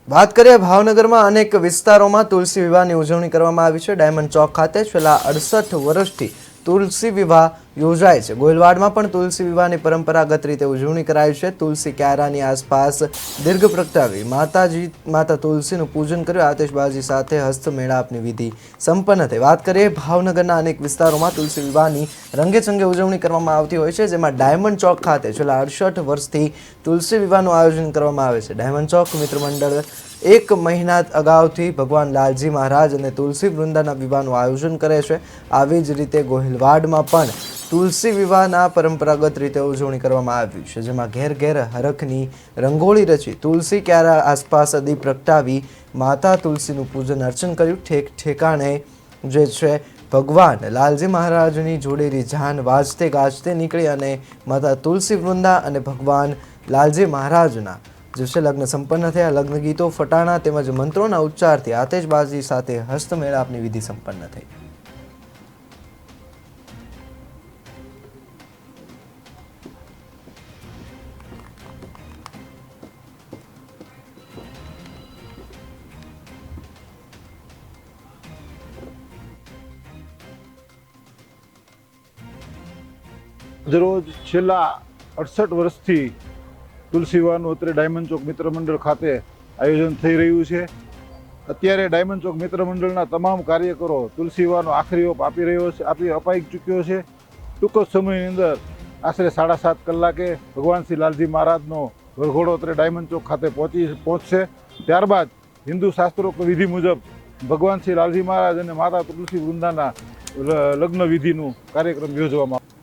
વાત કરીએ ભાવનગરમાં અનેક વિસ્તારોમાં તુલસી વિવાહની ઉજવણી કરવામાં આવી છે। ડાયમંડ ચોક ખાતે છેલ્લા 68 વર્ષથી તુલસી વિવાહ યોજાય છે। ગોહિલવાડમાં પણ તુલસી વિવાહની પરંપરાગત રીતે ઉજવણી કરાય છે। તુલસી ક્યારાની આસપાસ દીર્ઘ પ્રગટાવી માતા તુલસીનું પૂજન કર્યું। આતશબાજી સાથે હસ્તમેળાપની વિધિ સંપન્ન થઈ। વાત કરીએ ભાવનગરના અનેક વિસ્તારોમાં તુલસી વિવાહની રંગેચંગે ઉજવણી કરવામાં આવતી હોય છે, જેમાં ડાયમંડ ચોક ખાતે છેલ્લા 68 વર્ષથી તુલસી વિવાહનું આયોજન કરવામાં આવે છે। ડાયમંડ ચોક મિત્ર મંડળ એક મહિના અગાઉથી ભગવાન લાલજી મહારાજ અને તુલસી વૃંદાના વિવાહનું આયોજન કરે છે। આવી જ રીતે ગોહિલવાડમાં પણ તુલસી વિવાહના પરંપરાગત રીતે ઉજવણી કરવામાં આવી છે, જેમાં ઘેર ઘેર હરખની રંગોળી રચી તુલસી ક્યારા આસપાસ દીપ પ્રગટાવી માતા તુલસીનું પૂજન અર્ચન કર્યું। ઠેક ઠેકાણે જે છે ભગવાન લાલજી મહારાજની જોડેલી જાન વાજતે ગાજતે નીકળી અને માતા તુલસી વૃંદા અને ભગવાન લાલજી મહારાજના જે છે લગ્ન સંપન્ન થયા। લગ્ન ગીતો, ફટાણા તેમજ મંત્રોના ઉચ્ચારથી આતશબાજી સાથે હસ્તમેળાપની વિધિ સંપન્ન થઈ। રોજ છેલ્લા 68 વર્ષથી તુલસી વિવાહનું અત્રે ડાયમંડ ચોક મિત્ર મંડળ ખાતે આયોજન થઈ રહ્યું છે। અત્યારે ડાયમંડ ચોક મિત્ર મંડળના તમામ કાર્યકરો તુલસી વિવાહનો આખરી ઓપ અપાઈ ચૂક્યો છે। ટૂંક જ સમયની અંદર આશરે 7.5 કલાકે ભગવાન શ્રી લાલજી મહારાજનો વરઘોડો અત્રે ડાયમંડ ચોક ખાતે પહોંચશે। ત્યારબાદ હિન્દુ શાસ્ત્રોક્ત વિધિ મુજબ ભગવાન શ્રી લાલજી મહારાજ અને માતા તુલસી વૃંદાના લગ્ન વિધિનું કાર્યક્રમ યોજવામાં આવશે।